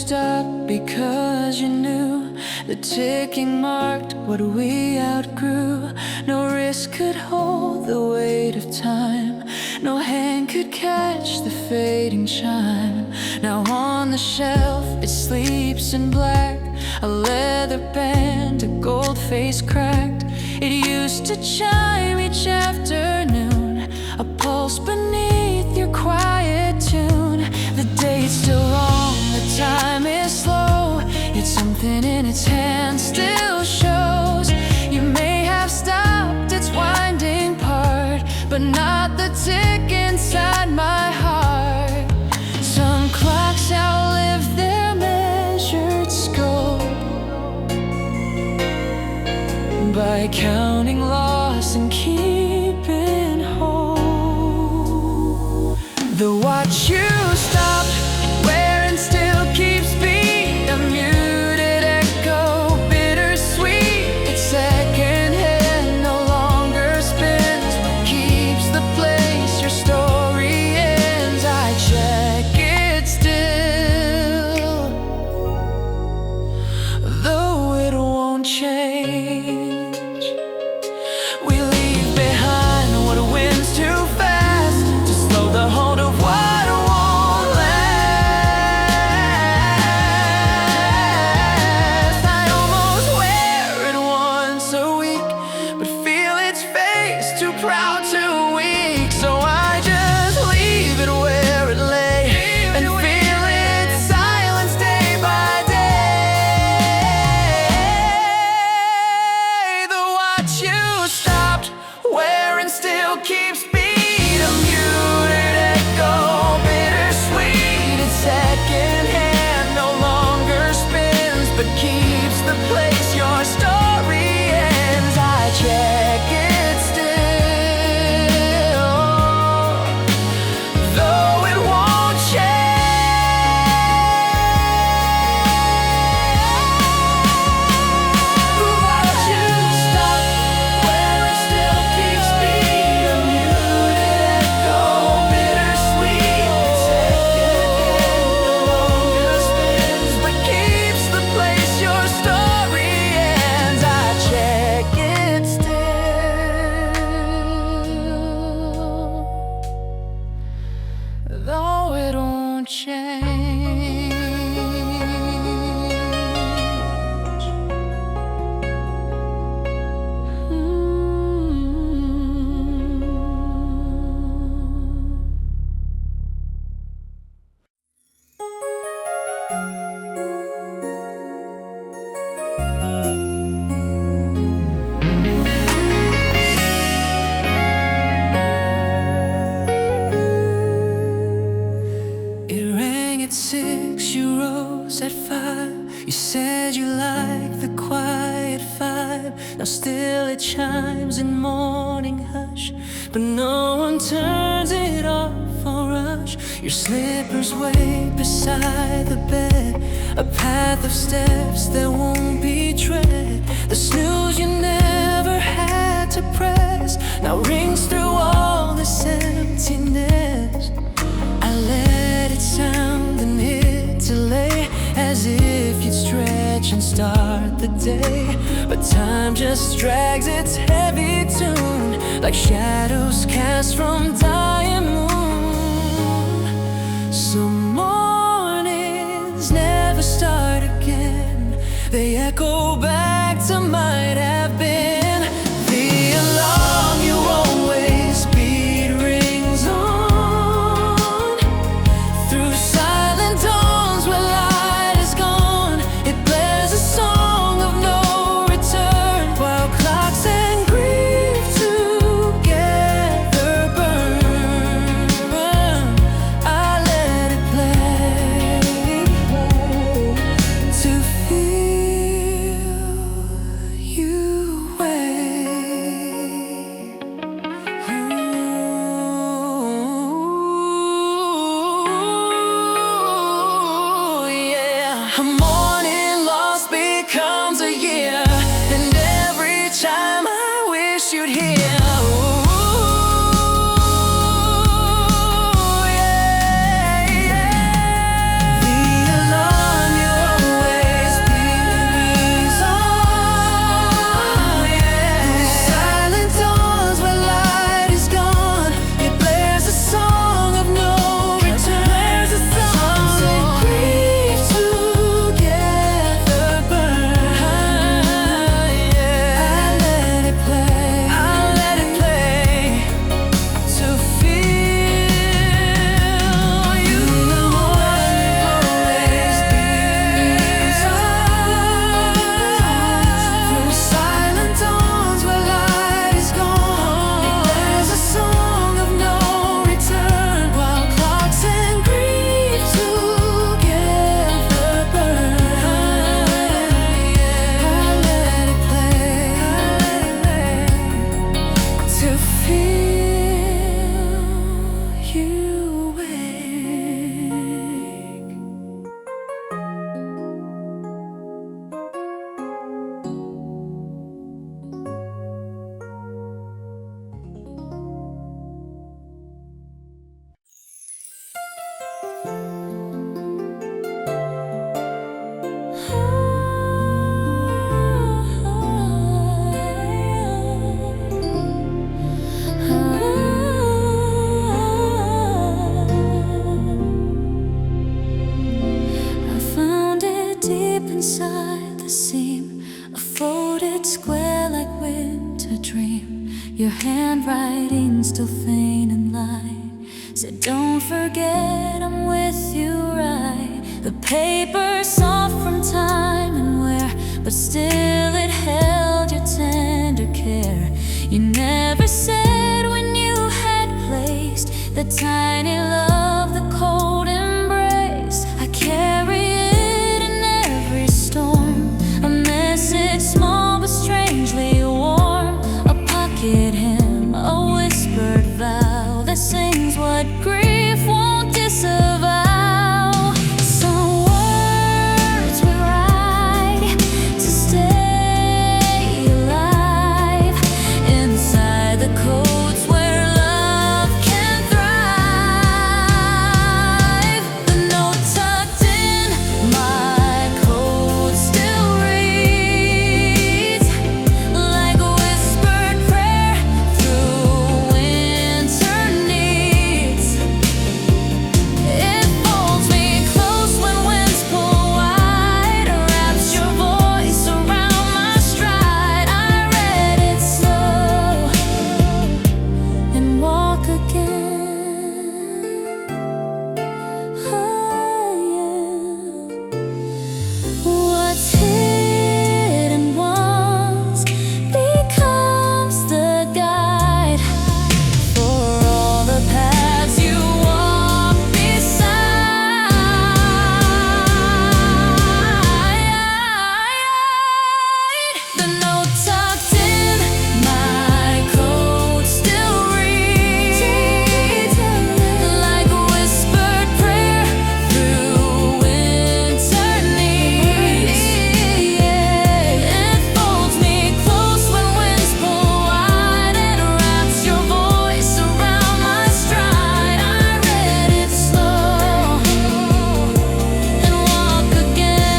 stopped because you knew the ticking marked what we outgrew. No wrist could hold the weight of time, no hand could catch the fading chime. Now on the shelf it sleeps in black, a leather band, a gold face cracked. It used to chime each afternoon, a pulse beneath your quiet tune. The date's still wrong, the time is slow, yet something in its hand still shows. You may have stopped its winding part, but not the tick inside my heart. Some clocks outlive their measured scope by counting loss and keeping hope. The watch you stopped wearing still keeps beat, a muted echo, bittersweet. It's secondhand, no longer spins, but keeps the place your story ends. I check it still, though it won't change. We leave behind what wins too fast to slow the hold of what won't last. I almost wear it once a week, but feel its face, too proud, too weak. So I just leave it where it lay and feel its silence day by day. The watch you stopped wearing still keeps beat, a muted echo, bittersweet. It's secondhand, no longer spins, but keeps the place your story ends. I check it still, though it won't change. The watch you stopped wearing still keeps beat, a muted echo, bittersweet. It's secondhand, no longer spins, but keeps the place your story ends. I check it still, though it won't change. It rang at 6, you rose at 5. You said you liked the quiet vibe. Now still it chimes in morning hush, but no one turns it off or rush. Your slippers wait beside the bed, a path of steps that won't be tread. The snooze you never had to press now rings through all this emptiness. I let it sound and hit delay, as if you'd stretch and start the day. But time just drags its heavy tune, like shadows cast from dying moon. Some mornings never start again, they echo back to might have been. The alarm you always beat rings on through silent dawns where light is gone. It blares a song of no return, while clocks and grief together burn. I let it play to feel you wait. Ooh, yeah. A morning lost becomes a year, and every time I wish you'd hear. Ooh, yeah, yeah. The alarm deep inside the seam, a folded square like winter dream. Your handwriting still faint and light. Said don't forget I'm with you, right? The paper soft from time and wear, but still it held your tender care. You never said when you had placed the tiny love, the cold embrace. I carry it in every storm, a message small but strangely warm, a pocket hymn, a whispered vow that sings what grief won't disavow. Some words we write to stay alive inside the codes where love can thrive. The note tucked in my coat still reads like a whispered prayer through winter nights. It folds me close when winds pull wide, wraps your voice around my stride. I read it slow and walk again. What's hidden once becomes the guide for all the paths you walk beside. The note tucked in my coat still reads like a whispered prayer through winter nights. It folds me close when winds pull wide and wraps your voice around my stride. I read it slow and walk again.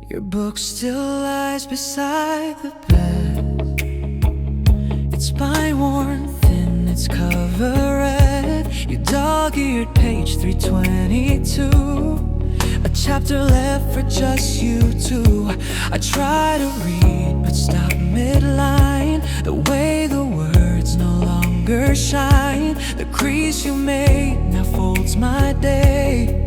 Still Your book still lies beside the bed. Its spine worn thin, its cover red. Your dog-eared page 322, a chapter left for just you two. I try to read but stop midline. The way the words no longer shine, the crease you made now folds my day.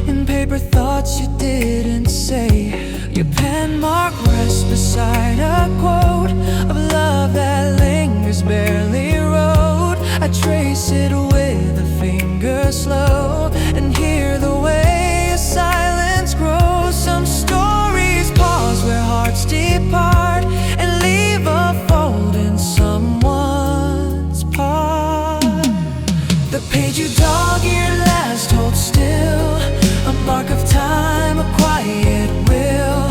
In paper thoughts you didn't say. Your pen mark rests beside a quote of love that lingers, barely wrote. I trace it with a finger slow and hear the way a silence grows. Some stories pause where hearts depart and leave a fold in someone's part. The page you dog-eared last holds still a mark of time, a quiet will.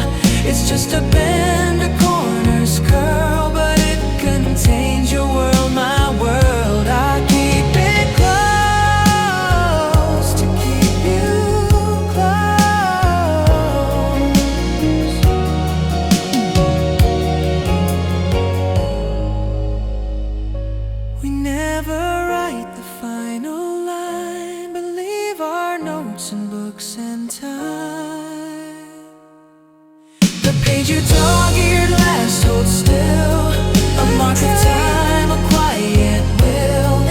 It's just a bend, a corner's curl, but it contains your world, my world. I keep it close to keep you close. We never write the final line, but leave our notes in books and time. The page you dog-eared last holds still a mark of time, a quiet will.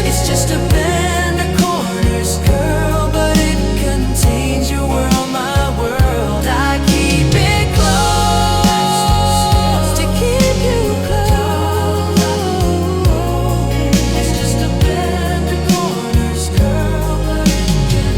It's just a bend, a corner's curl, but it contains your world, my world. I keep it close to keep you close. It's just a bend, a corner's curl, but it can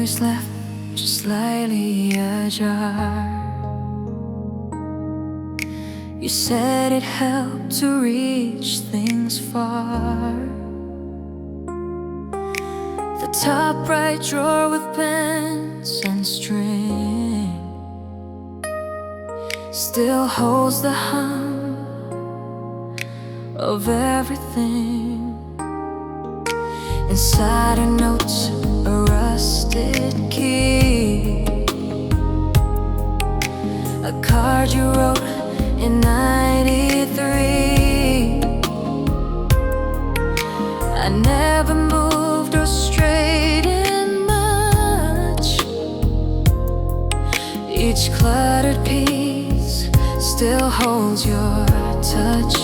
always left just slightly ajar. You said it helped to reach things far. The top right drawer with pens and string still holds the hum of everything. Inside her notes, a rusted key, a card you wrote in '93. I never moved or straightened much. Each cluttered piece still holds your touch.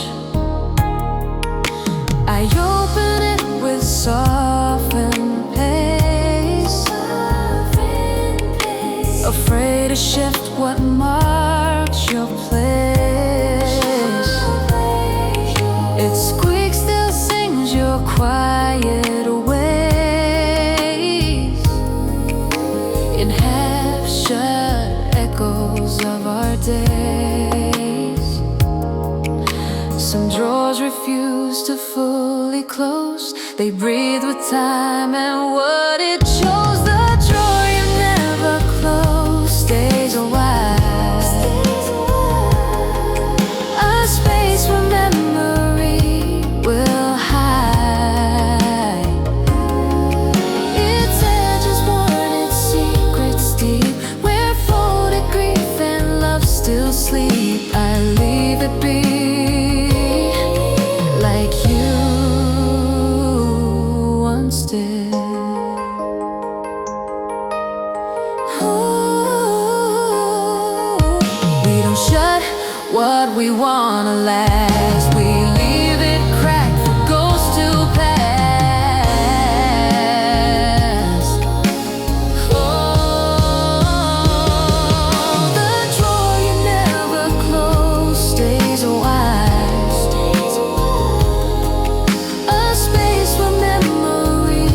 I open it with softened pace, afraid to shift what marks your place. It squeaks, still sings your quiet ways in half-shut echoes of our days. Some drawers refuse to fully close. They breathe with time and what it shows. The drawer you never close stays a while. A space where memory will hide. Its edges worn, its secrets deep, where folded grief and love still sleep. I leave it be, like you once did. Ooh, we don't shut what we wanna last. We leave it cracked for ghosts to pass. Oh, the drawer you never close stays a while. A space where memory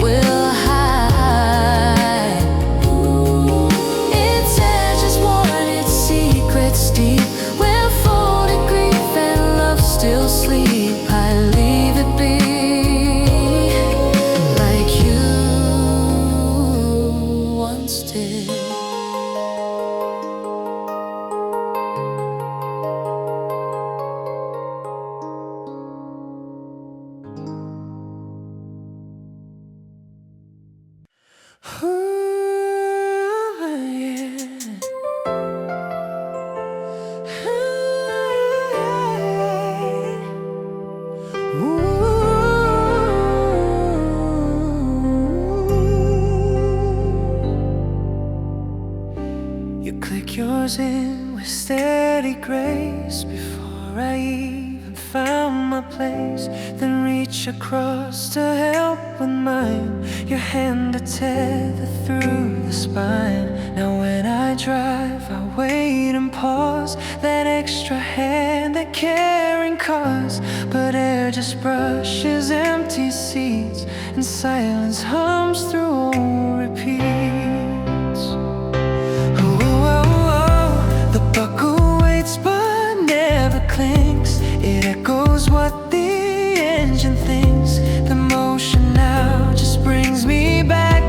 will hide. Its edges worn, its secrets deep, where folded grief and love still sleep. I leave it be, like you once did. You click yours in with steady grace before I even found my place. Then reach across to help with mine. Your hand to tether through the spine. Now when I drive, I wait and pause. That extra hand, that caring cause. But air just brushes empty seats, and silence hums through repeats. The buckle waits but never clinks. It echoes what the engine thinks. The motion now just brings me back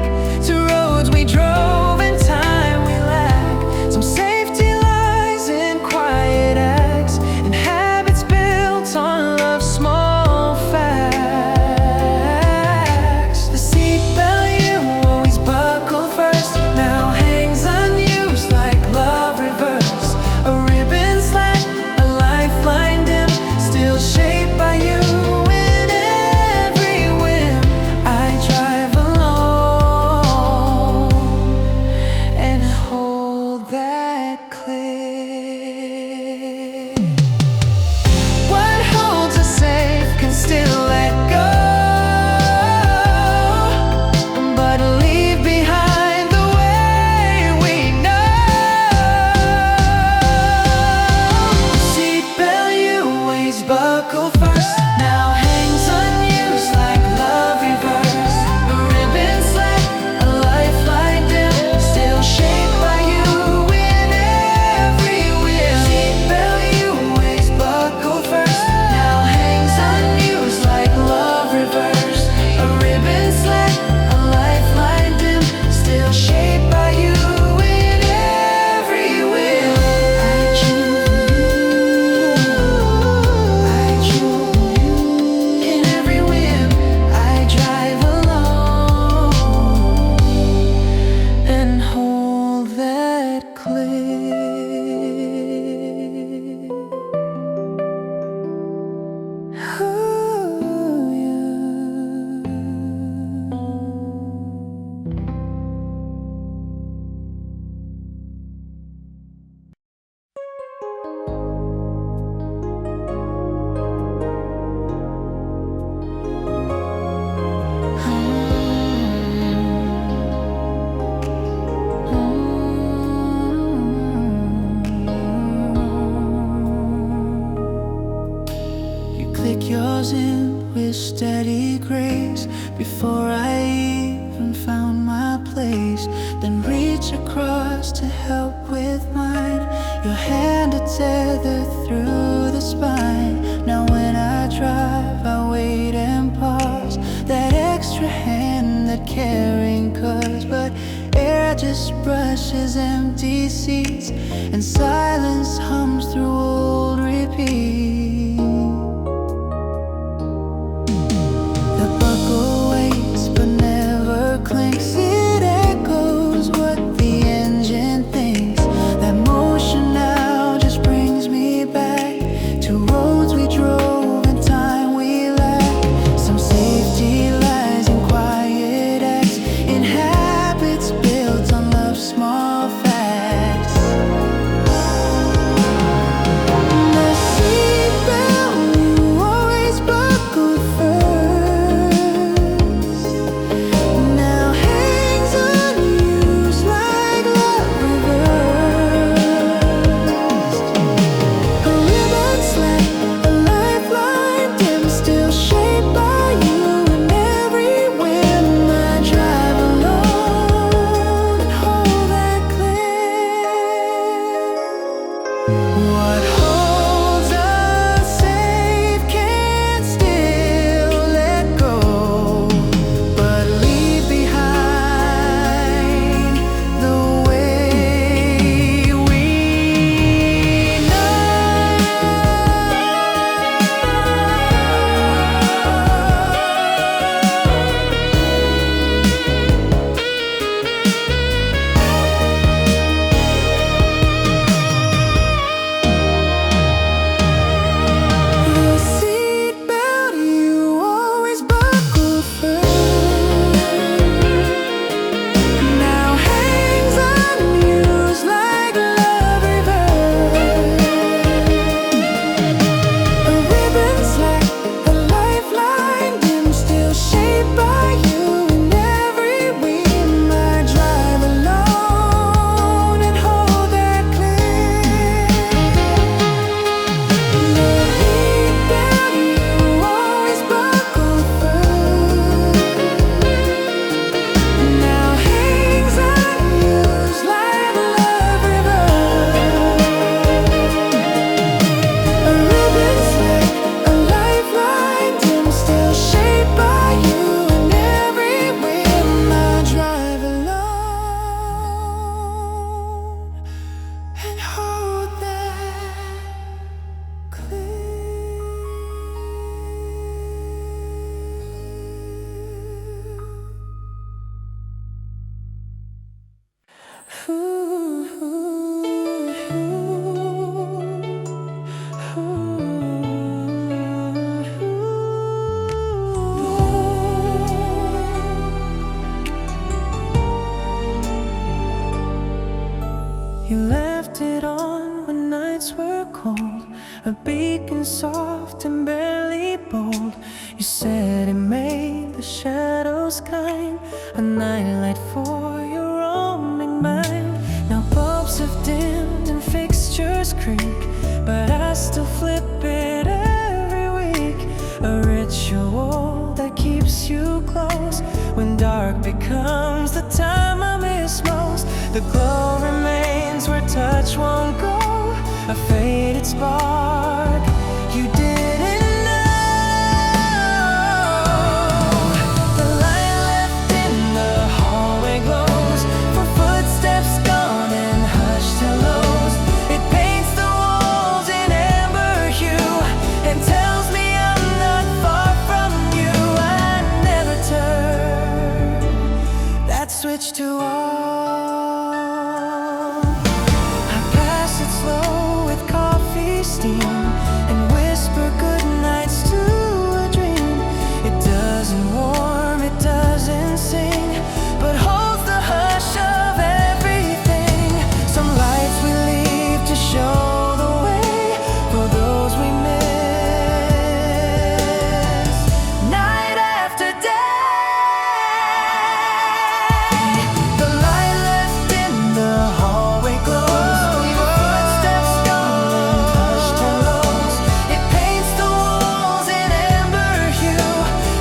to roads we drove and time we lack. Some safety lies in quiet acts, and habits built on love's small facts. The seatbelt you always buckle ribbon slack, a lifeline dim, still shaped by you in every whim. I choose you in every whim. I drive alone and hold that clip. Click yours in with steady grace before I even found my place. Then reach across to help with mine. Your hand a tether through the spine. Now when I drive, I wait and pause. That extra hand, that caring cause. But air just brushes empty seats, and silence hums through old repeats. You left it on when nights were cold, a beacon soft and barely bold. You said it made the shadows kind, a nightlight for your roaming mind. Now bulbs have dimmed and fixtures creak, but I still flip it every week. A ritual that keeps you close when dark becomes the time I miss most. The glow remains where touch won't go, a faded spark you didn't know. The light switch to all. I pass it slow with coffee steam and whisper goodnights to a dream. It doesn't warm, it doesn't sing, but holds the hush of everything. Some lights we leave to show the way for those we miss. Night after day, the light left in the hallway glows. Your footsteps gone and hushed hellos. It paints the walls in amber hue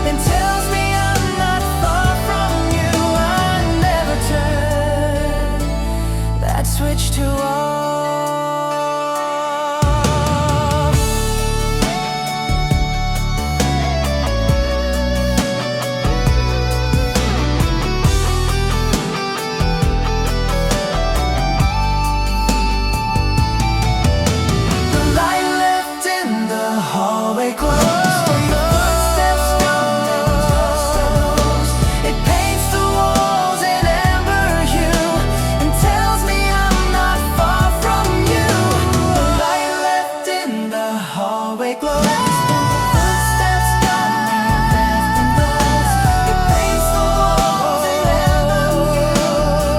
and tells me I'm not far from you. I never turn that switch to off. The light left in the hallway glows. Your footsteps gone and hushed hellos. It paints the walls in amber hue and tells me I'm not far from you. The light left in the hallway glows. Your footsteps gone and hushed hellos. It paints the walls in amber hue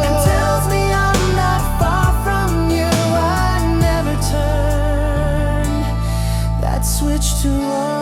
and tells me I'm not far from you. I never turned that switch to off.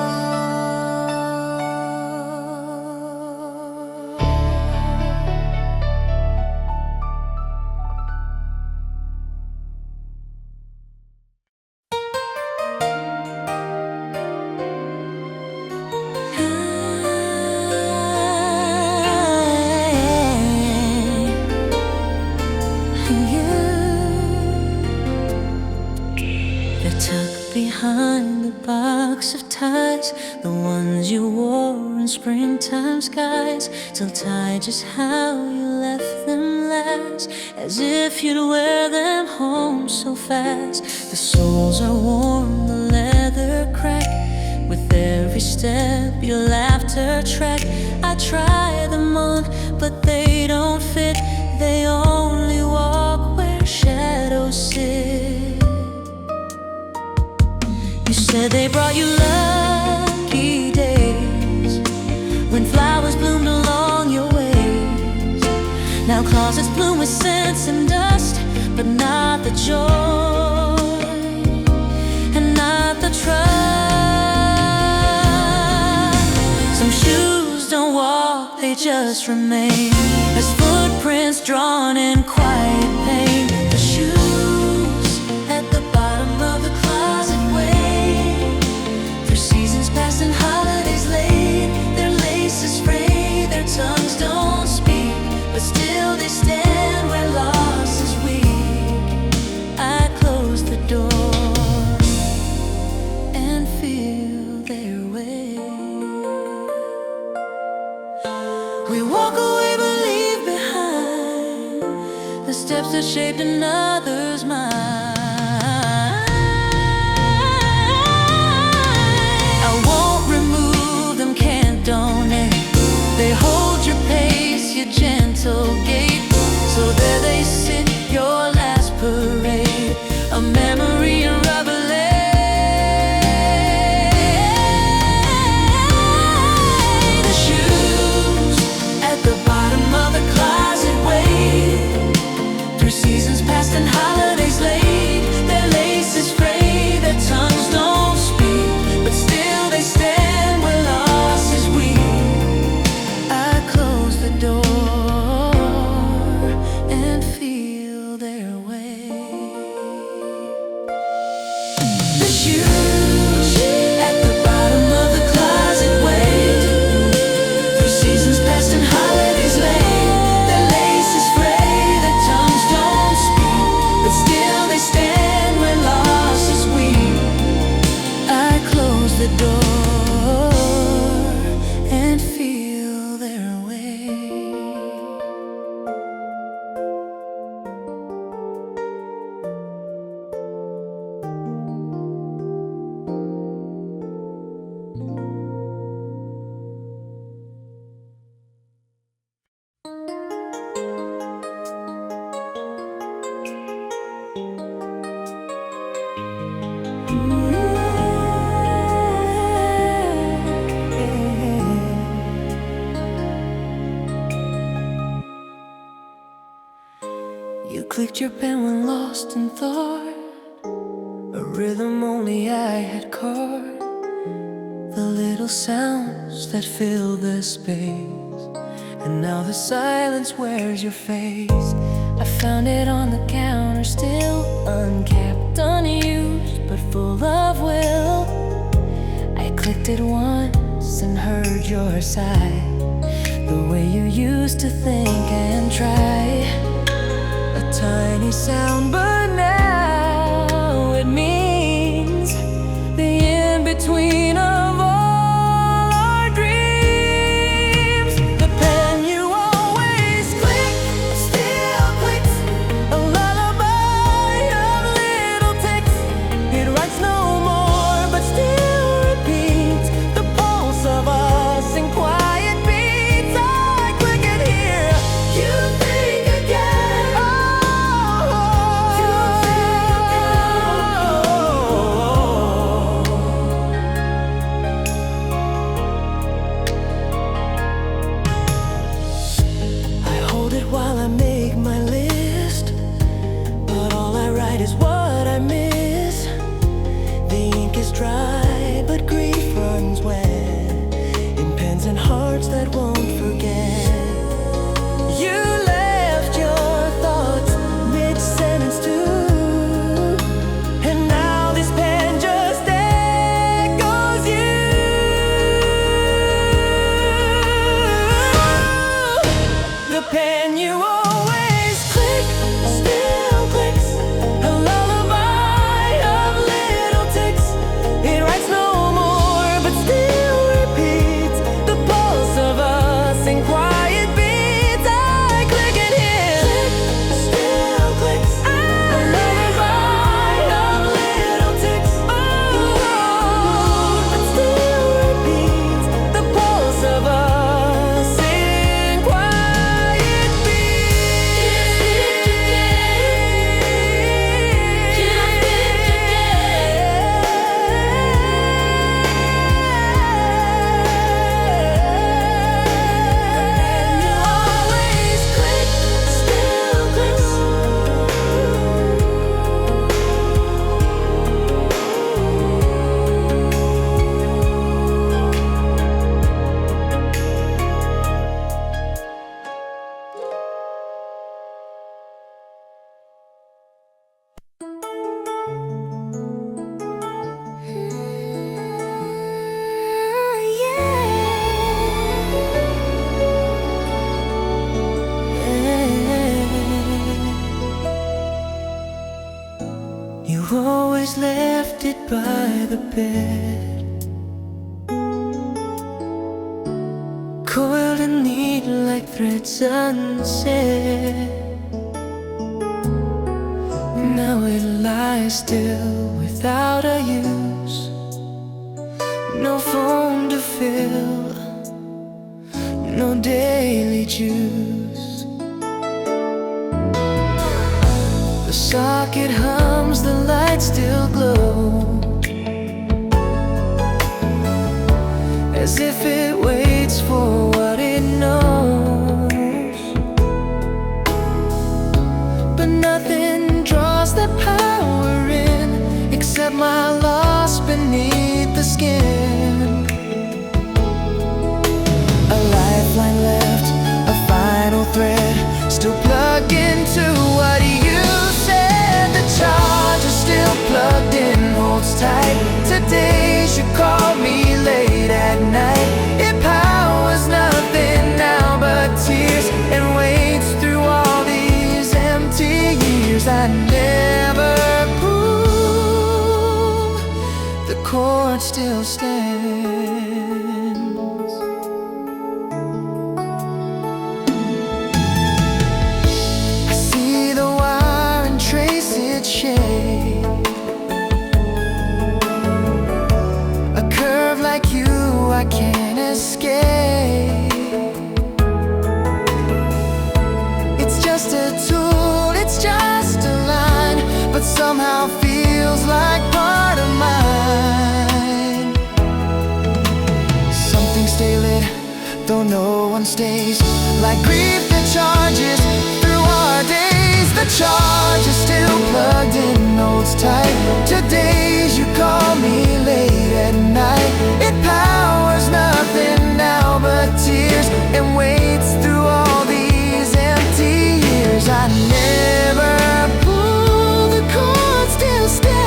They're tucked behind the box of ties, the ones you wore in springtime skies, still tied just how you left them last, as if you'd wear them home so fast. The soles are worn, the leather cracked, with every step your laughter track. I try them on, but they don't fit. They only walk where shadows sit. You said they brought you lucky days, when flowers bloomed along your ways. Now closets bloom with scents and dust, but not the joy and not the trust. Some shoes don't walk, they just remain as footprints drawn in quiet pain. The shoes at the bottom of the closet wait through seasons past and holidays late. Their laces frayed, their tongues don't speak, but still they stand where loss is weak. I close the door and feel their way. We walk away but leave behind the steps that shaped another's mind. I won't remove them, can't donate. They hold your pace, your gentle gait. So there they sit, your last parade, a memory in rubber laid. The shoes at the bottom of the closet wait through seasons past and holidays late. Their laces fray, their tongues don't speak, but still they stand where loss is weak. I close the door and feel their way. The shoes at the bottom of the closet wait through seasons past and holidays late. Their laces fray, their tongues don't speak, but still they stand where loss is weak. I close the door and feel their way. You clicked your pen when lost in thought, a rhythm only I had caught, the little sounds that fill the space, and now the silence wears your face. I found it on the counter, still uncapped, unused, but full of will. I clicked it once and heard your sigh, the way you used to think and try. A tiny sound, but now it means the in-between of all our dreams. The pen you always click still clicks, a lullaby of little ticks. It writes no more, but still repeats the pulse of us in quiet beats. I click it here, you think again. I hold it while I make my list, but all I write is what I miss. The ink is dry, but grief runs wet in pens and hearts that won't forget. You left your thoughts mid-sentence too, and now this pen just echoes you. The pen you always click still clicks, a lullaby of little ticks. It writes no more, but still repeats the pulse of us in quiet beats. I click it here, still clicks, a lullaby of little ticks. But still repeats the pulse of us in quiet You always left it by the bed, coiled and neat like threads unsaid. Now it lies still without a use, no phone to fill, no daily juice. The socket hums, the lights still glow, as if it waits for what it knows. But nothing draws that power in, except my loss beneath the skin. A lifeline left, a final thread, still plugged into what you said. The charge is still plugged in, holds tight. Today you called me late at night. It powers nothing now but tears, and waits through all these empty years. I never prove the chord still stands. I see the wire and trace its shape, a curve like you I can't stays. Like grief that charges through our days. The charge is still plugged in, holds tight. Today's you call me late at night. It powers nothing now but tears, and waits through all these empty years. I never pull the cord, still stand.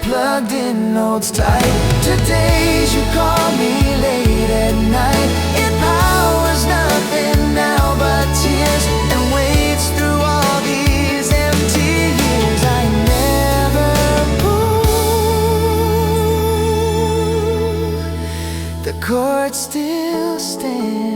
Plugged in, holds tight. Today's you call me late at night. It powers nothing now but tears, and waits through all these empty years. I never pull, the cord still stands.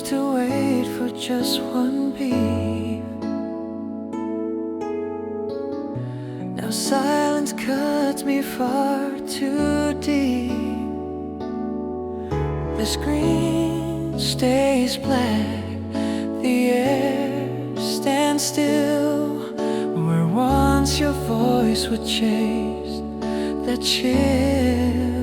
To wait for just one beat. Now silence cuts me far too deep. The screen stays black, the air stands still, where once your voice would chase that chill.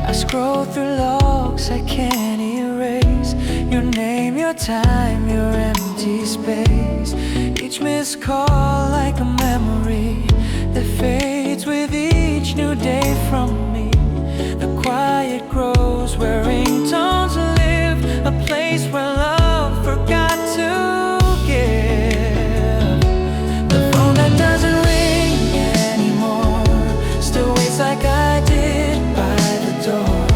I scroll through logs I can't erase. Your name, your time, your empty space. Each missed call like a memory that fades with each new day from me. The quiet grows where ringtones live, a place where love forgot to give. The phone that doesn't ring anymore still waits like I did by the door.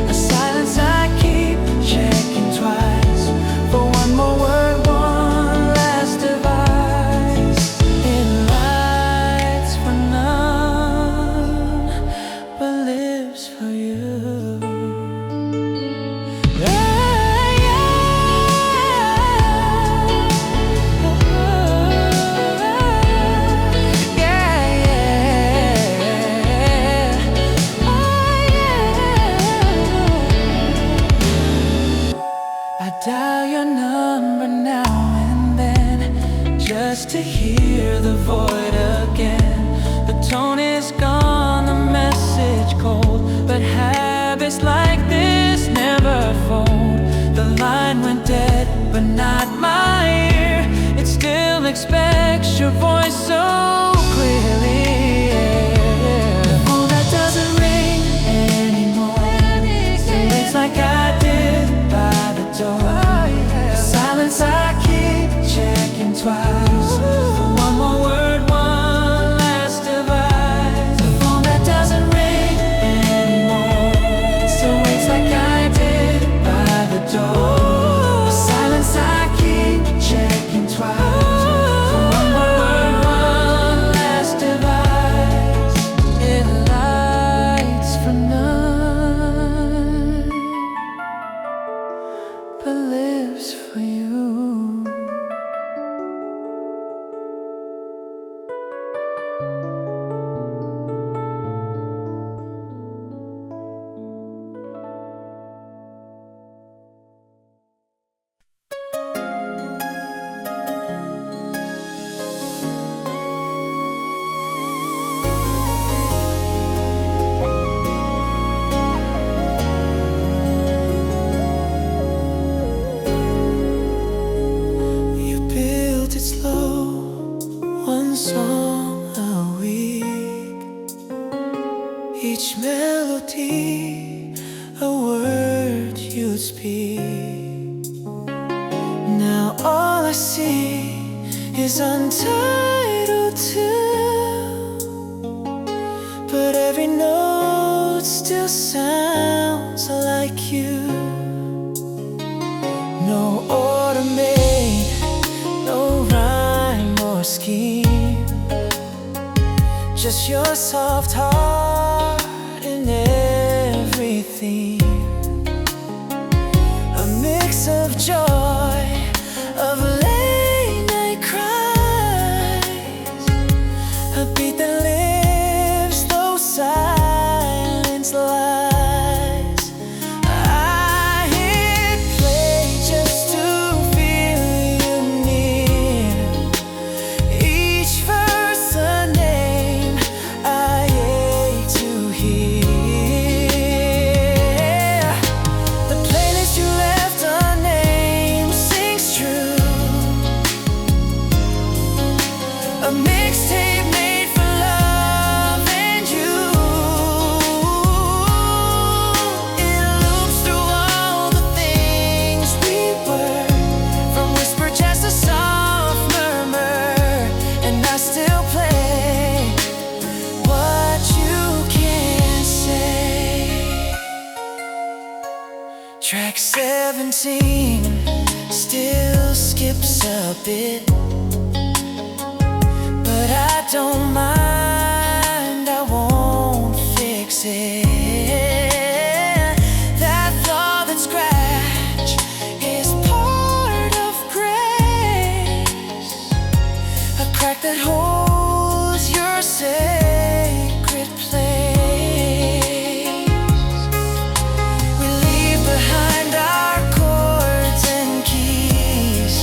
A silence I keep checking twice for one more word, one last device. It lights for none but lives for you. Dial your number now and then, just to hear the void again. The tone is gone, the message cold, but habits like this never fold. The line went dead, but not my ear. It still expects your voice so clearly. The phone that doesn't ring anymore, it's like I did by the door. Silence I keep checking twice for one more word, one last device. The phone that doesn't ring anymore still waits like I did by the door. Silence I keep checking twice for one more word, one last device. It lights for none but lives for you. You built it slow, one song a week. Each melody, a word you speak. Now all I see is untitled tune. but every note still sounds like you. No order made, no rhyme or scheme, just your soft heart in everything. A mix of joy, of late night cries, a beat that lives those silent lies. I hit play just to feel you near. Each verse a name I hate to hear. The playlist you left unnamed sings true. A mixtape made for love and you. It loops through all the things we were, from whisper just a soft murmur, and I still play what you can't say. Track 17 still skips a bit, but I don't mind, I won't fix it. That thought that scratch is part of grace, a crack that holds your sacred place. We leave behind our chords and keys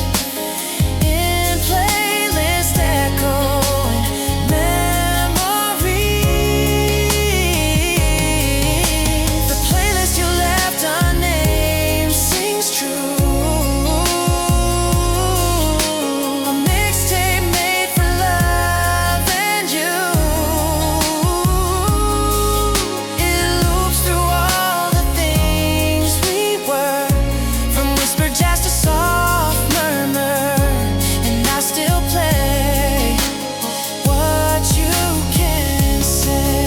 in playlist echoing memories. The playlist you left unnamed sings true. A mixtape made for love and you. It loops through all the things we were, from whisper just a soft murmur, and I still play what you can say.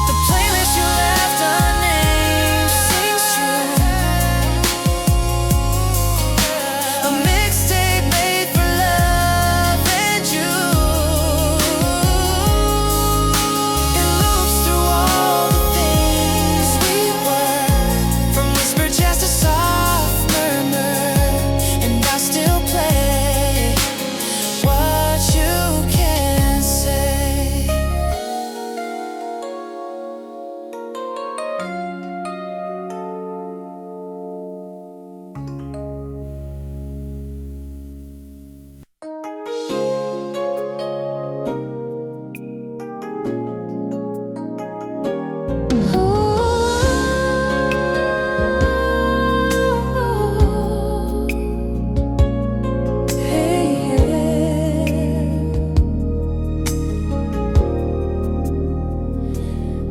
The playlist you left unnamed sings true. A mixtape made for love and you. It loops through all the things we were, from whisper just a soft murmur, and I still play what you can say.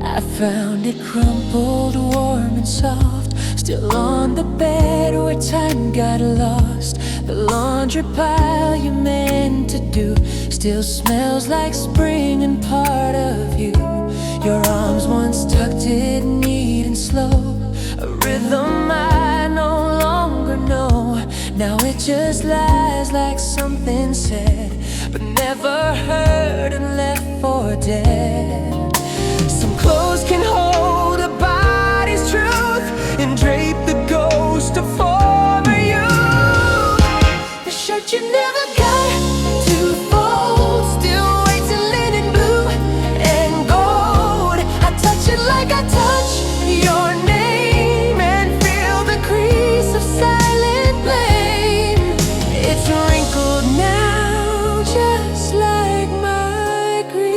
I found it crumpled, warm and soft, still on the bed where time got lost. The laundry pile you meant to do still smells like spring and part of you. Your arms once tucked in neat and slow, a rhythm I no longer know. Now it just lies like something said, but never heard and left for dead. Some clothes can hold a body's truth and drape the ghost of former you. The shirt you never got to fold still waits in linen blue and gold. I touch it like I touch your name and feel the crease of silent blame. It's wrinkled now just like my grief.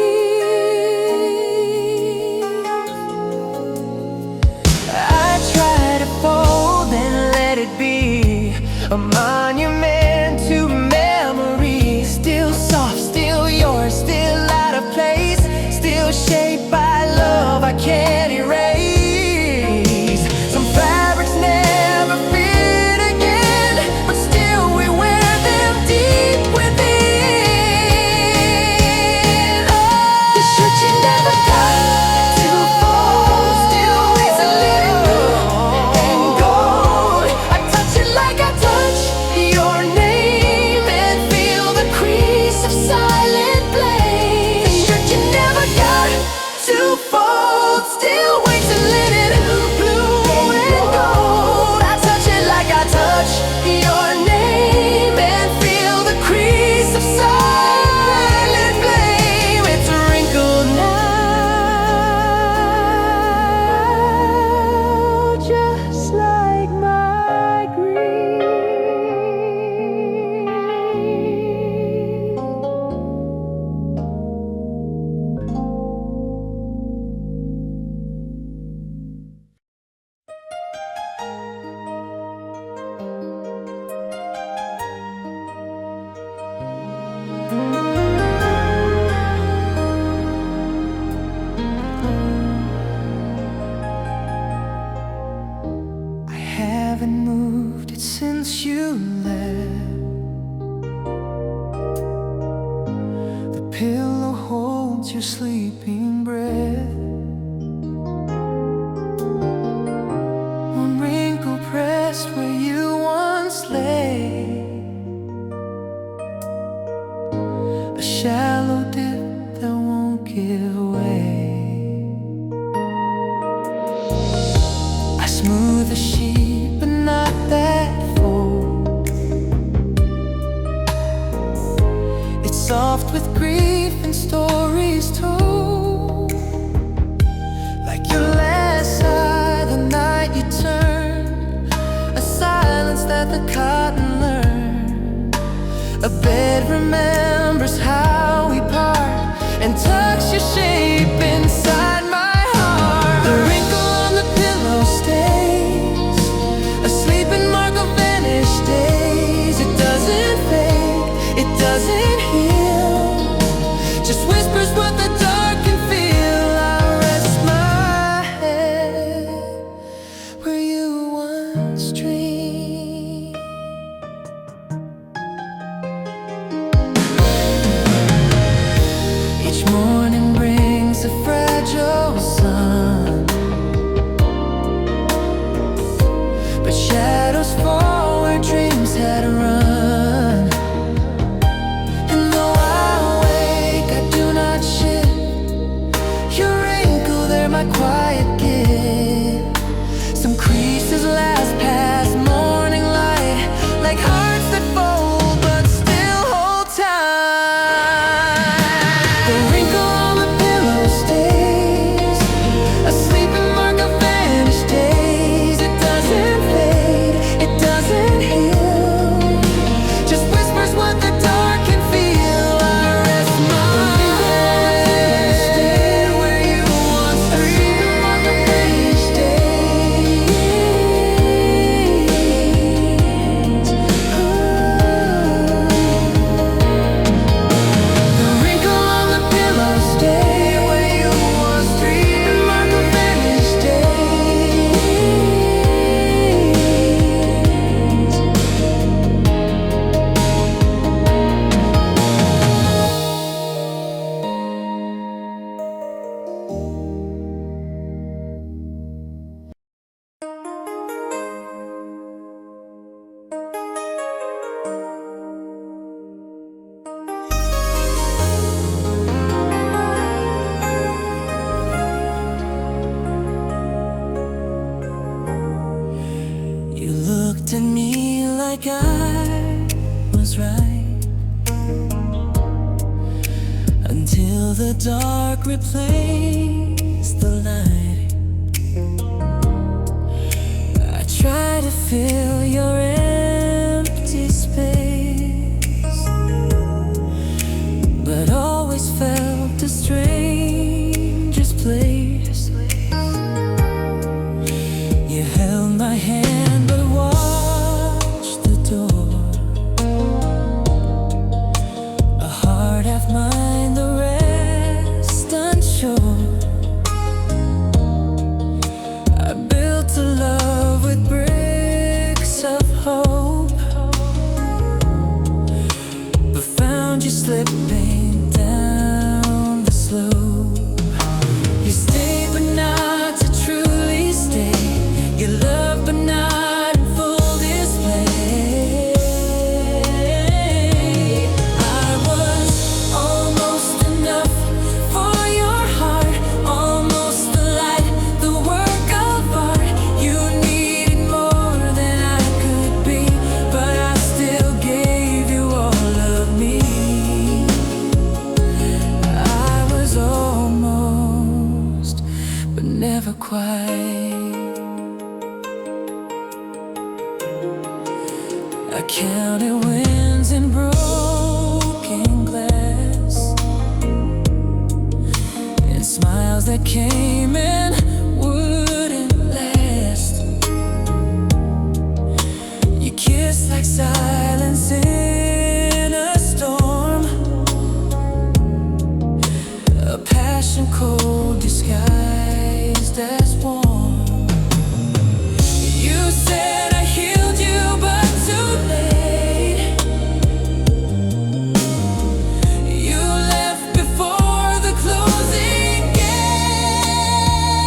smooth as sheet, but not that full. It's soft with grief and stories told, like your last sigh the night you turned, a silence that the cotton learned. A bed remembers how we part and tucks your shape inside my heart. The wrinkle on the pillow stays, a sleeping mark of vanished days. It doesn't fade, it doesn't heal, just whispers what the dark can feel. I rest my head where you once dreamed. Each morning brings a fragile sun, but shadows fall where dreams had run. And though I wake, I do not shift. You wrinkle, they're my quiet gift. Some creases last past morning light, like hearts that fold but still hold tight. The wrinkle on the pillow stays, a sleeping mark of vanished days. It doesn't fade, it doesn't heal, just whispers what the dark can feel. I rest my head where you once dreamed. A sleeping mark of vanished days. The wrinkle on the pillow stay where you once dreamed. A mark of vanished days. You looked at me like I was right, until the dark replaced the light. I tried to fill your empty space, but always felt a stranger's place. You held my hand but watched the door, a heart half mine, the rest unsure. I built a love with bricks of hope, but found you slipping down the slope. You stayed but not to truly stay. You love but not in full display. I was almost enough for your heart, almost the light, the work of art. You needed more than I could be, but I still gave you all of me. I was almost, but never quite. I counted winds and broken glass, and smiles that came and wouldn't last. You kissed like silence in a storm, a passion cold disguised as warm. You said I healed you, but too late. You left before the closing gate.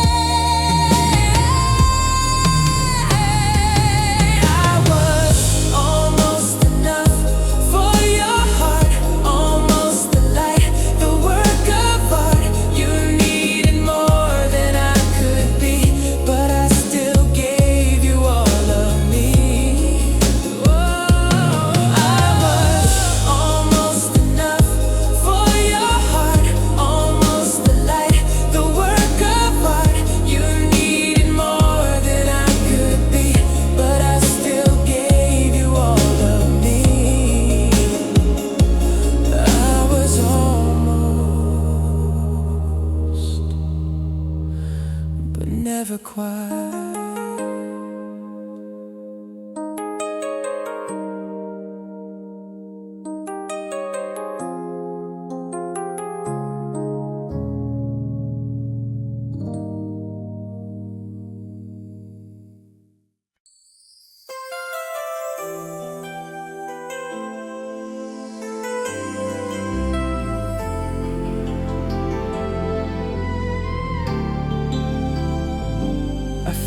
never quite.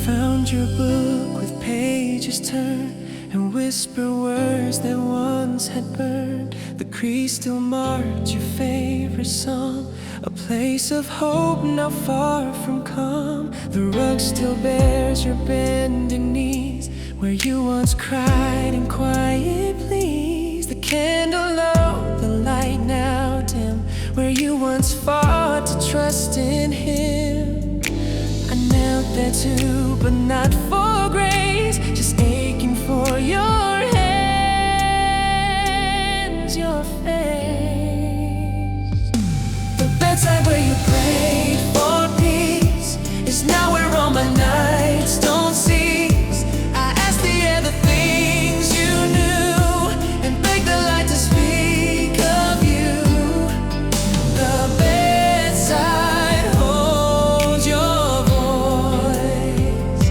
Found your book with pages turned and whisper words that once had burned. The crease still marked your favorite song, a place of hope now far from calm. The rug still bears your bending knees, where you once cried in quiet pleas. The candle low, the light now dim, where you once fought to trust in him. I knelt there too, but not for grace, just aching for your hands, your face. The bedside where you prayed for peace is now where all my nights don't cease. I asked the air the things you knew and begged the light to speak of you. The bedside holds your voice,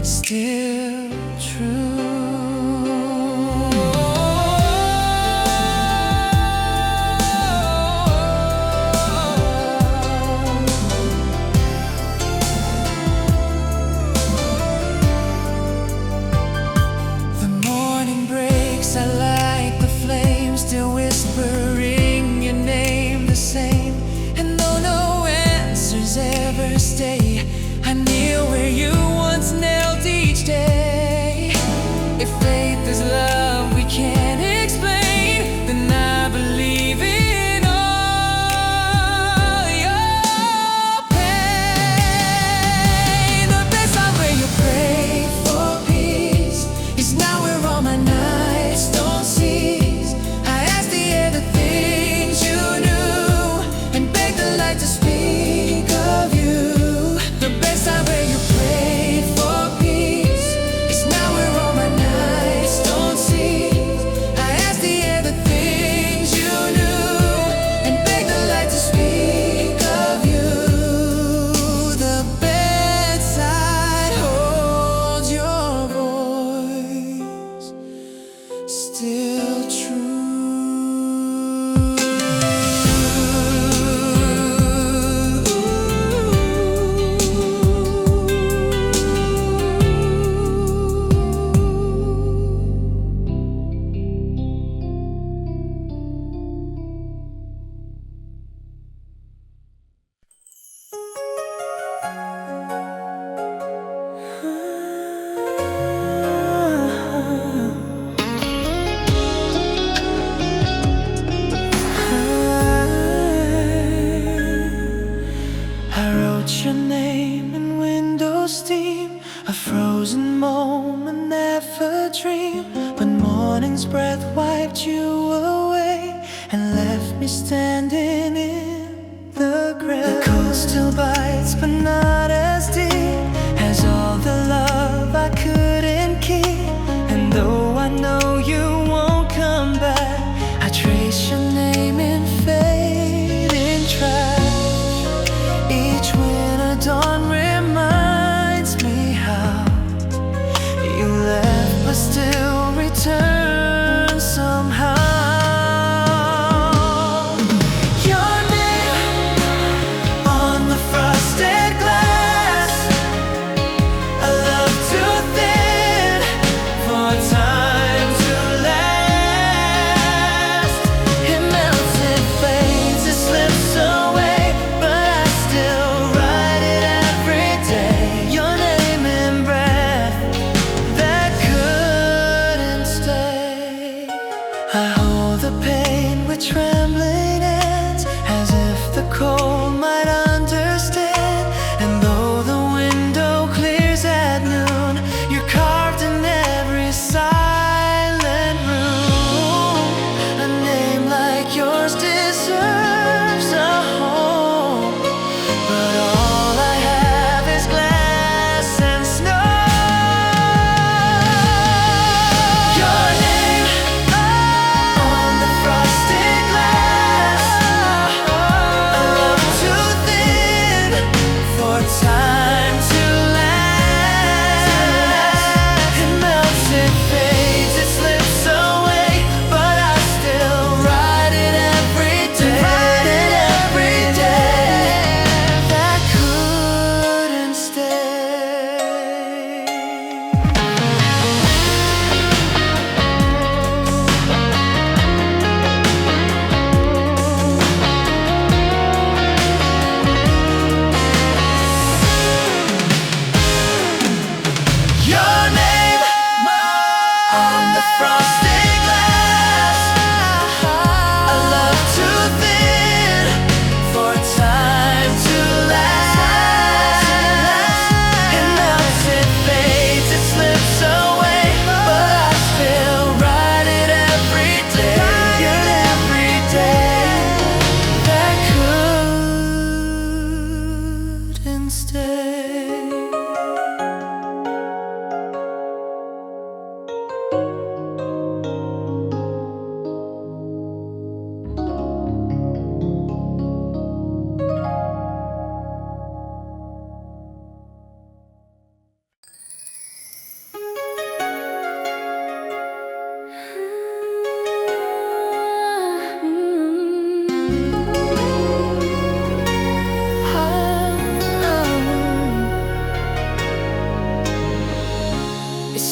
still true. The morning breaks, I light the flame, still whispering your name the same. And though no answers ever stay, I kneel where you once knelt each day. If faith is love we can't explain, then I believe in all your pain. The bedside where you prayed for peace is now where all my nights don't cease. I asked the air the things you knew and begged the light to speak of you. The bedside where you prayed for peace is now where all my nights don't cease. I asked the air the things you knew and begged the light to speak of you. The bedside holds your voice, still true. I wrote your name in window steam, a frozen moment, never dream. But morning's breath wiped you away and left me standing in the gray. The cold still bites, but not as deep as all the love I couldn't keep. And though I know you won't come back, I trace your name in fading trash. Each winter dawn reminds me how you left but still return somehow. Your name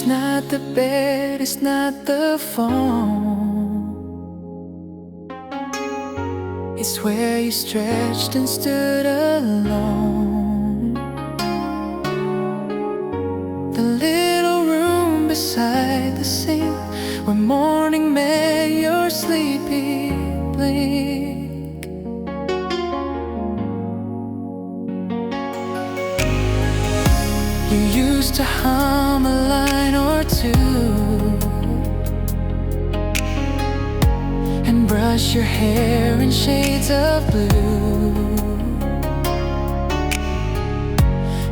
not the bed, it's not the phone. It's where you stretched and stood alone. The little room beside the sink where morning met your sleepy blink. You used to hum a line or two and brush your hair in shades of blue.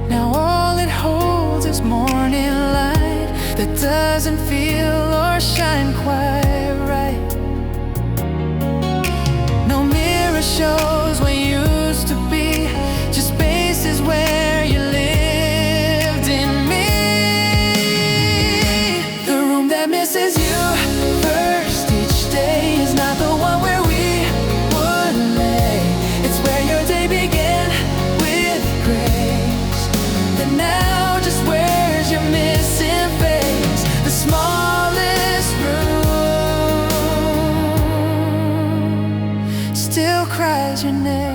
Now all it holds is morning light that doesn't feel or shine quite right. No mirror shows what used to be, just spaces where you lived in me. The room that misses you first each day is not the one where we would lay. It's where your day began with grace. Then now just where's your missing face? The smallest room still cries your name.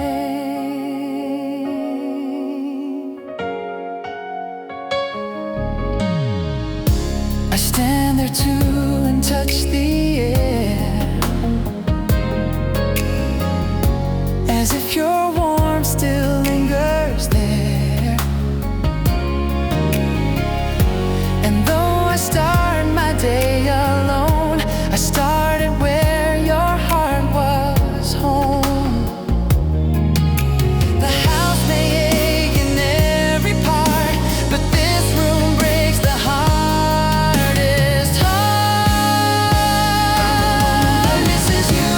I stand there too and touch the air, as if your warmth still lingers there. And though I start my day alone, I started where your heart was home. The house may ache in every part, but this room breaks the hardest heart. Misses you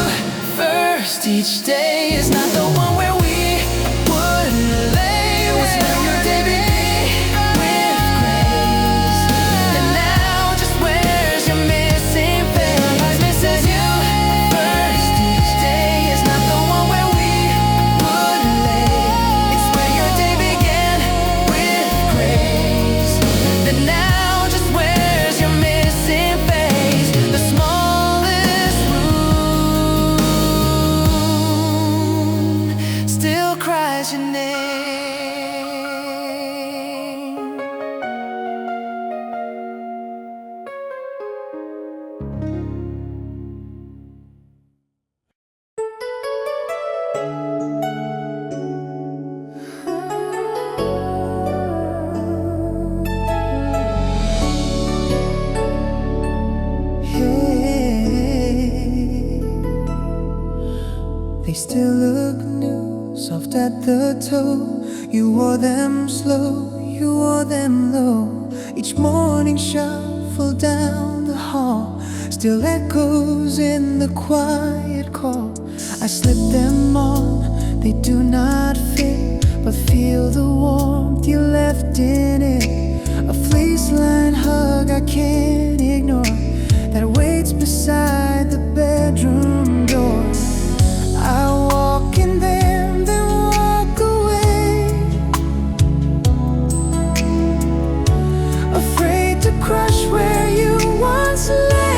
first each day is not the one where we would lay. It's where your day began with grace. And now just where's your missing face? Misses you first each day is not the one where we would lay. It's where your day began with grace. Then now just where's your missing face? The smallest room still cries your name. They still look new, soft at the toe. You wore them slow, you wore them low. Each morning shuffle down the hall still echoes in the quiet call. I slip them on, they do not fit, but feel the warmth you left in it. A fleece-lined hug I can't ignore, that waits beside the bedroom door. I walk in there, then walk away, afraid to crush where you once lay.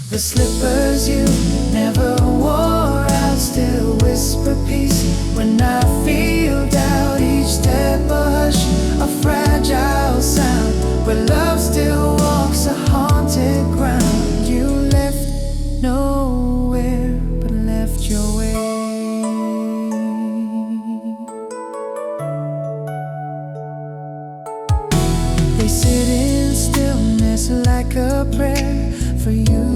The slippers you never wore out still whisper peace when I feel doubt. Each step a hush, a fragile sound, where love still walks a haunted ground. You left nowhere but left your way. They sit in stillness like a prayer for you